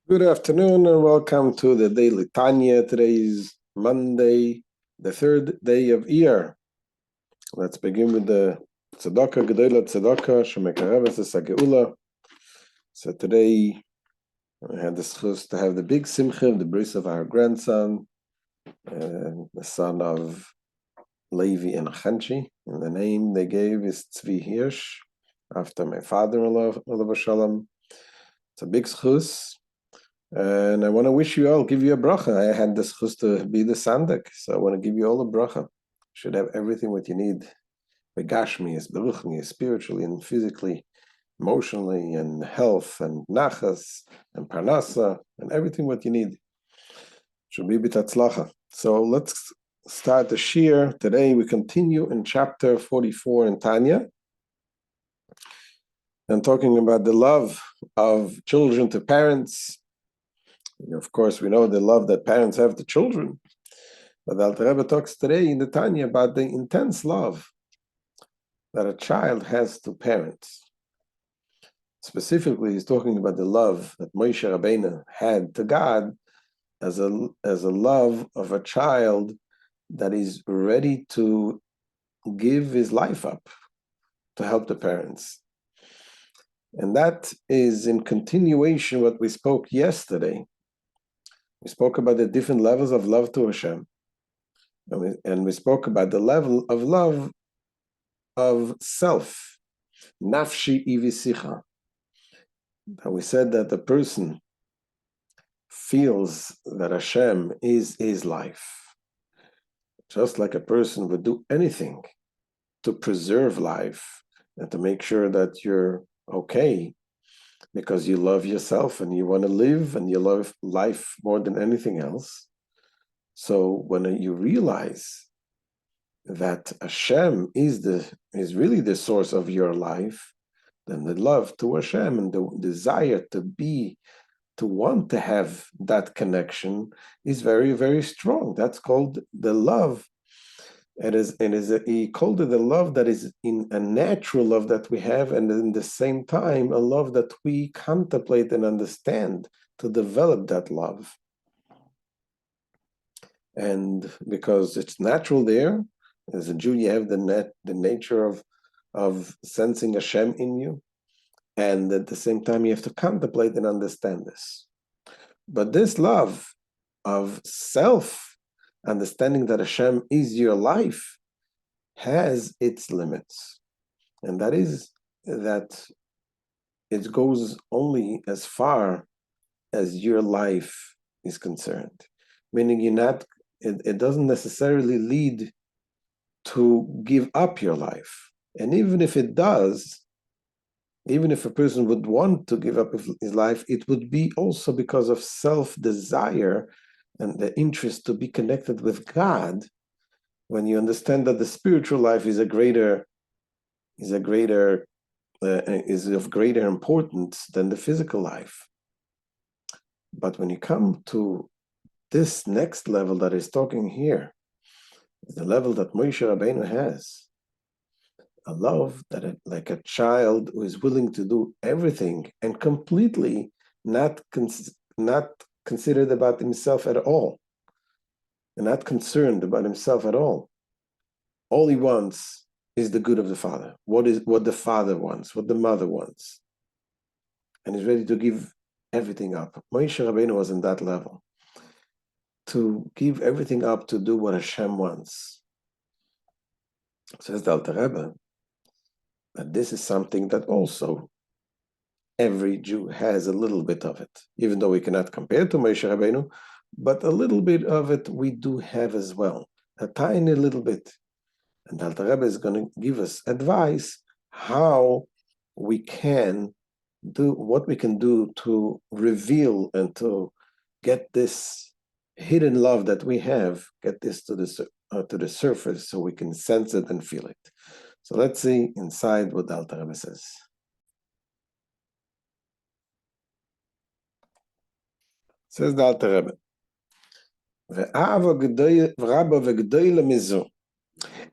Good afternoon and welcome to the Daily Tanya. Today is Monday, the third day of Iyar. Let's begin with the Tzedakah, Gedola Tzedakah, Shemekareves Geula. So today we had the schus to have the big simcha of the bris of our grandson, the son of Levi and Chanchi. And the name they gave is Tzvi Hirsch, after my father-in-law, Rabbi Shalom. It's a big schus. And I want to wish you all, give you a bracha. I had this chus to be the sandak, so I want to give you all a bracha. You should have everything what you need. Begashmias, beruchnias, spiritually and physically, emotionally, and health, and nachas, and parnasa, and everything what you need. Should be bitatzlacha. So let's start the shir. Today we continue in chapter 44 in Tanya, and talking about the love of children to parents. Of course, we know the love that parents have to children. But the Alter Rebbe talks today in the Tanya about the intense love that a child has to parents. Specifically, he's talking about the love that Moshe Rabbeinu had to God as a love of a child that is ready to give his life up to help the parents. And that is in continuation what we spoke yesterday. We spoke about the different levels of love to Hashem. And we spoke about the level of love of self. Nafshi ivisicha. And we said that the person feels that Hashem is his life. Just like a person would do anything to preserve life and to make sure that you're okay, because you love yourself and you want to live and you love life more than anything else. So when you realize that Hashem is really the source of your life, then the love to Hashem and the desire to want to have that connection is very, very strong. That's called the love. He called it the love that is in a natural love that we have, and in the same time, a love that we contemplate and understand to develop that love. And because it's natural there, as a Jew, you have the nature of sensing Hashem in you, and at the same time, you have to contemplate and understand this. But this love of self, understanding that Hashem is your life, has its limits. And that is that it goes only as far as your life is concerned. Meaning it doesn't necessarily lead to give up your life. And even if it does, even if a person would want to give up his life, it would be also because of self-desire and the interest to be connected with God, when you understand that the spiritual life is of greater importance than the physical life. But when you come to this next level that is talking here, the level that Moshe Rabbeinu has, a love that like a child who is willing to do everything and completely not considered about himself at all, and not concerned about himself at all. All he wants is the good of the father. What the father wants, what the mother wants. And he's ready to give everything up. Moshe Rabbeinu was in that level, to give everything up to do what Hashem wants. Says the Alter Rebbe that this is something that also every Jew has a little bit of it, even though we cannot compare to Moshe Rabbeinu, but a little bit of it we do have as well, a tiny little bit. And Alter Rebbe is going to give us advice how we can do what we can do to reveal and to get this hidden love that we have, get this to the surface so we can sense it and feel it. So let's see inside what the Alter Rebbe says. Says the Alter Rebbe,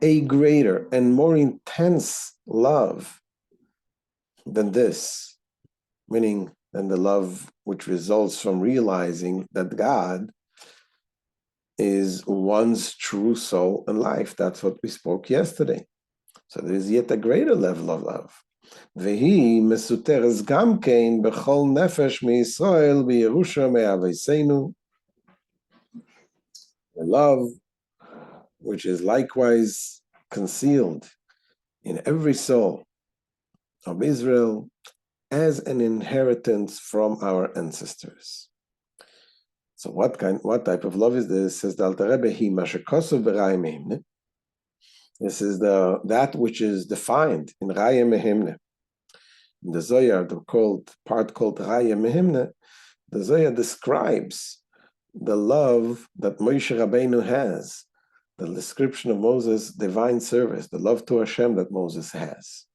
a greater and more intense love than this, meaning and the love which results from realizing that God is one's true soul and life. That's what we spoke yesterday. So there is yet a greater level of love. והיא מסותרת גם כן בכל נפש מישראל בירושה מאבייסנו. The love which is likewise concealed in every soul of Israel as an inheritance from our ancestors. So what type of love is this? Says the Alter Rebbe, he mashakosov b'raya mehimne. This is that which is defined in raya mehimne. In the Zohar, the part called raya mehimne, the Zohar describes the love that Moshe Rabbeinu has, the description of Moses' divine service, the love to Hashem that Moses has.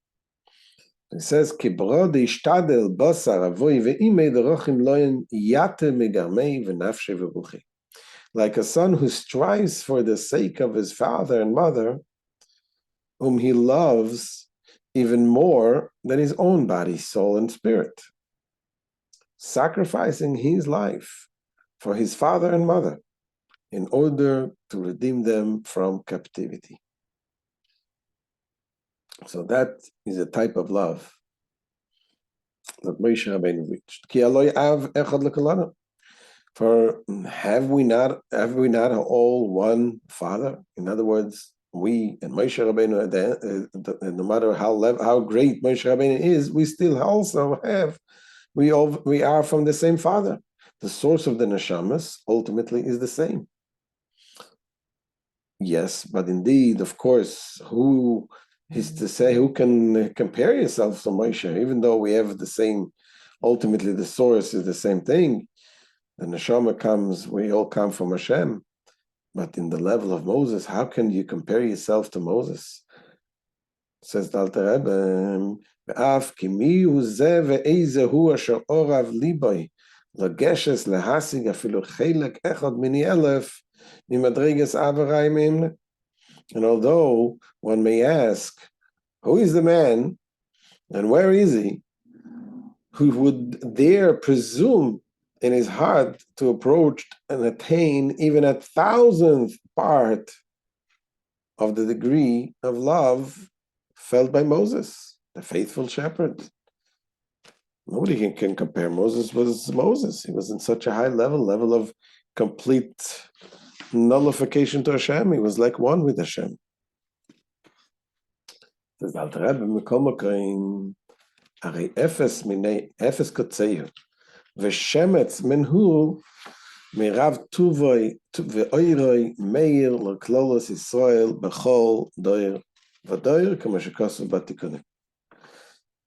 It says, "Kibrod ishtadel basar avoy ve'imei derochim loyin yate megarmei v'nafshe v'ruchi." Like a son who strives for the sake of his father and mother, whom he loves even more than his own body, soul, and spirit, sacrificing his life for his father and mother in order to redeem them from captivity. So that is a type of love that Moshe Rabbeinu reached. Ki aloi av echad lekolanu. For have we not all one Father? In other words, we and Moshe Rabbeinu, no matter how great Moshe Rabbeinu is, we still also have. We are from the same Father. The source of the neshamas ultimately is the same. Yes, but indeed, of course, who is to say, who can compare yourself to Moshe, even though we have the same, ultimately the source is the same thing. The neshama comes, we all come from Hashem. But in the level of Moses, how can you compare yourself to Moses? Says the Alter Rebbe, "Ve'af ki mi hu ze ve'eze hu asher orav liboi lageshes lehasig afilu chelek echad mini elef mimadriges avarayim." And although one may ask, who is the man and where is he who would dare presume in his heart to approach and attain even a 1,000th part of the degree of love felt by Moses, the faithful shepherd? Nobody can compare. Moses was Moses. He was in such a high level of complete nullification to Hashem. He was like one with Hashem. Says the Alter Rebbe, "Mikol makom, arei efes minei efes kotzeihu, v'shemetz minhu mirav tuvoi ve'oiroi meir l'klolos Yisrael b'chol doir v'doir k'mo shekosav b'tikunim."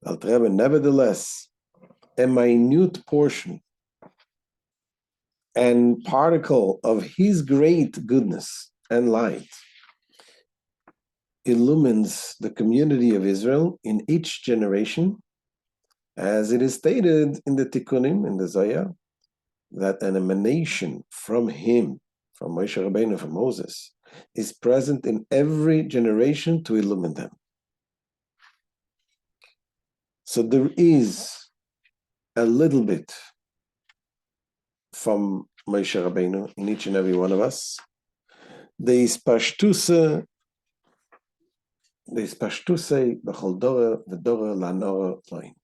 Alter Rebbe, nevertheless, a minute portion and particle of his great goodness and light illumines the community of Israel in each generation, as it is stated in the Tikkunim, in the Zohar, that an emanation from him, from Moshe Rabbeinu, from Moses, is present in every generation to illumine them. So there is a little bit from Moshe Rabbeinu in each and every one of us. The ispashtuse b'chol dora v'dora lanora loin.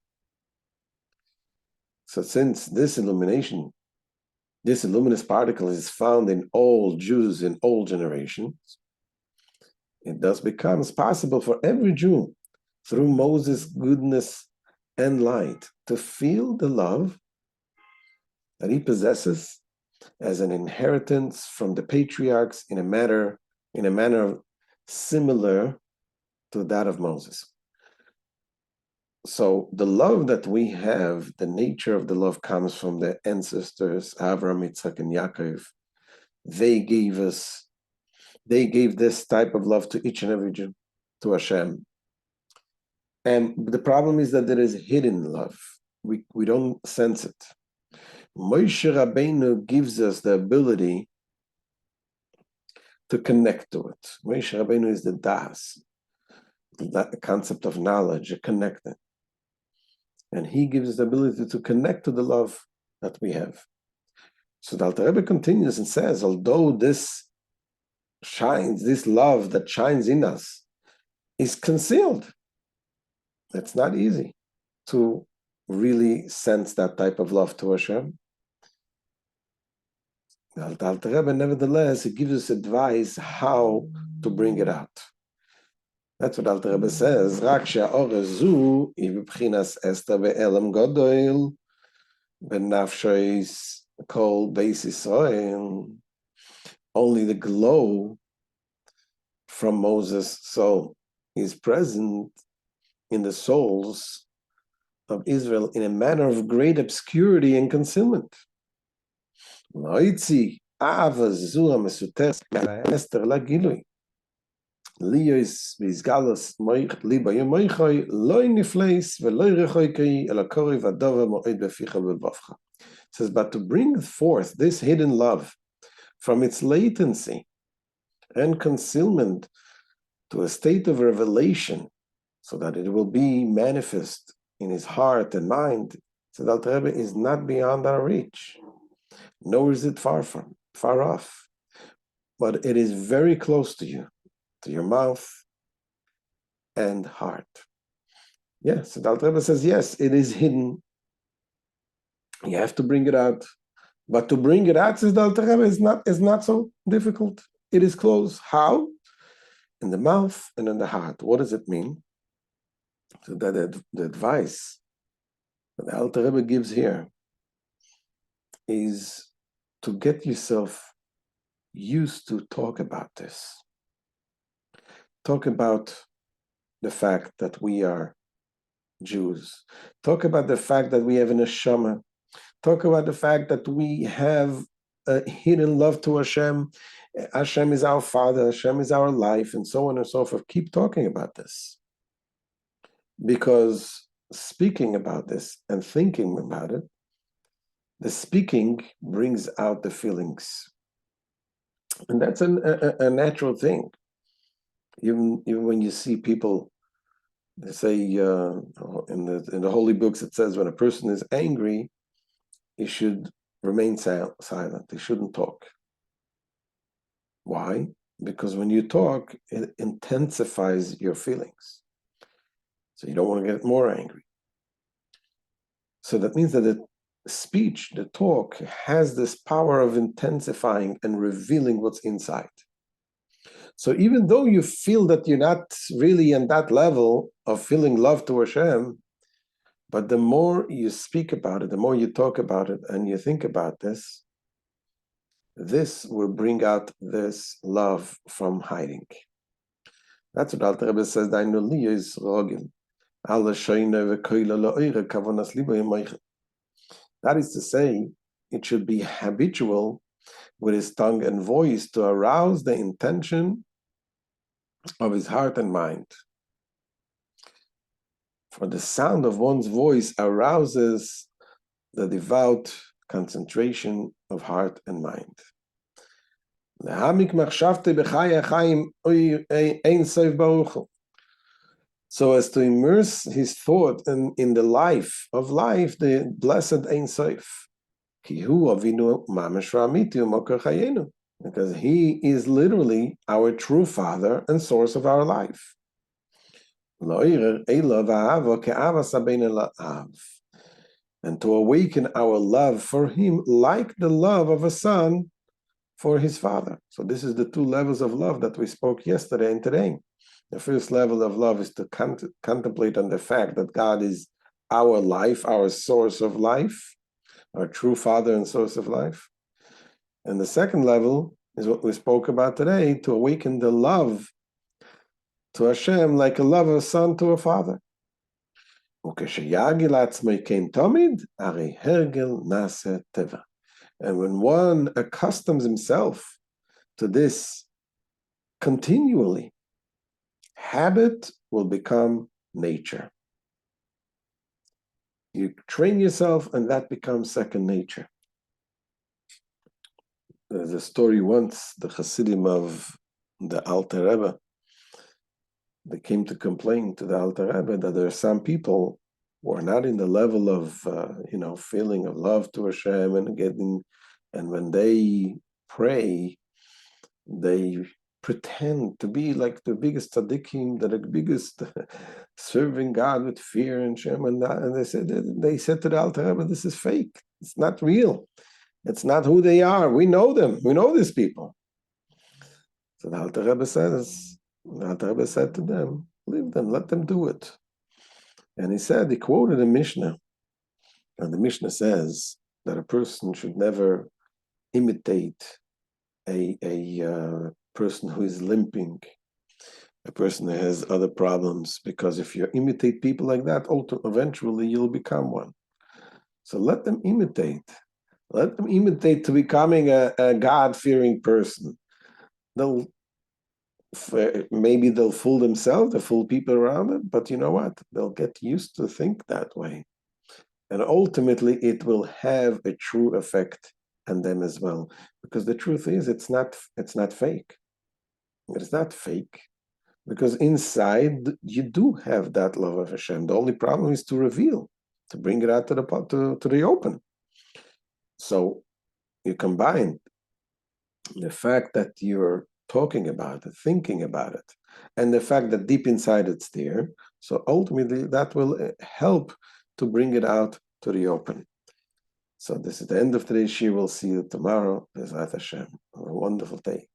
So since this illumination, this luminous particle is found in all Jews in all generations, it thus becomes possible for every Jew, through Moses' goodness and light, to feel the love that he possesses as an inheritance from the patriarchs in a manner similar to that of Moses. So the love that we have, the nature of the love comes from the ancestors, Avraham, Yitzchak, and Yaakov. They gave this type of love to each and every Jew, to Hashem. And the problem is that there is hidden love. We don't sense it. Moshe Rabbeinu gives us the ability to connect to it. Moshe Rabbeinu is the das, the concept of knowledge, a connecting. And he gives us the ability to connect to the love that we have. So the Alter Rebbe continues and says, although this love that shines in us is concealed, it's not easy to really sense that type of love to Hashem. The Alter Rebbe, nevertheless, he gives us advice how to bring it out. That's what Alter Rebbe says. Rak she'aor zu hi b'bchinas Esther ve'elam godoil v'nafshois kol beis Yisrael. Only the glow from Moses' soul is present in the souls of Israel in a manner of great obscurity and concealment. Loitzi ava zu ha'mesuteres Esther lagilui. Liyos v'izgalos liba yomoichoi loy nifleis veloy rechoikei elakori v'adova moed beficha v'lvavcha. It says, but to bring forth this hidden love from its latency and concealment to a state of revelation, so that it will be manifest in his heart and mind, so that Alter Rebbe is not beyond our reach, nor is it far off, but it is very close to you, to your mouth and heart. Yes, the Alter Rebbe says, yes, it is hidden. You have to bring it out. But to bring it out, says the Alter Rebbe, is not so difficult. It is close. How? In the mouth and in the heart. What does it mean? So that the advice that the Alter Rebbe gives here is to get yourself used to talk about this. Talk about the fact that we are Jews. Talk about the fact that we have an neshama. Talk about the fact that we have a hidden love to Hashem. Hashem is our Father. Hashem is our life, and so on and so forth. Keep talking about this. Because speaking about this and thinking about it, the speaking brings out the feelings. And that's a natural thing. Even when you see people, they say in the holy books, it says when a person is angry, he should remain silent. He shouldn't talk. Why? Because when you talk, it intensifies your feelings. So you don't want to get more angry. So that means that the speech, the talk, has this power of intensifying and revealing what's inside. So even though you feel that you're not really in that level of feeling love to Hashem, but the more you speak about it, the more you talk about it, and you think about this, this will bring out this love from hiding. That's what Alter Rebbe says. That is to say, it should be habitual with his tongue and voice to arouse the intention of his heart and mind. For the sound of one's voice arouses the devout concentration of heart and mind. So as to immerse his thought in the life of life, the blessed Ein Sof. Because he is literally our true Father and source of our life. And to awaken our love for him like the love of a son for his father. So this is the two levels of love that we spoke yesterday and today. The first level of love is to contemplate on the fact that God is our life, our source of life, our true Father and source of life. And the second level is what we spoke about today, to awaken the love to Hashem like a love of a son to a father. And when one accustoms himself to this continually, habit will become nature. You train yourself and that becomes second nature. There's a story once, the Hasidim of the Alter Rebbe, they came to complain to the Alter Rebbe that there are some people who are not in the level of feeling of love to Hashem and when they pray, they pretend to be like the biggest tzaddikim, the biggest serving God with fear and Shem, and they said to the Alter Rebbe, this is fake. It's not real. It's not who they are. We know them. We know these people. So the Alter Rebbe said to them, leave them, let them do it. And he quoted a Mishnah, and the Mishnah says that a person should never imitate a person who is limping, a person who has other problems, because if you imitate people like that, eventually you'll become one. So let them imitate. Let them imitate to becoming a God-fearing person. Maybe they'll fool themselves, they'll fool people around them, but you know what? They'll get used to think that way. And ultimately, it will have a true effect on them as well. Because the truth is, it's not fake. It's not fake. Because inside, you do have that love of Hashem. The only problem is to reveal, to bring it out to the open. So you combine the fact that you're talking about it, thinking about it, and the fact that deep inside it's there. So ultimately, that will help to bring it out to the open. So this is the end of today's shir. We'll see you tomorrow. Bezrat Hashem. Have a wonderful day.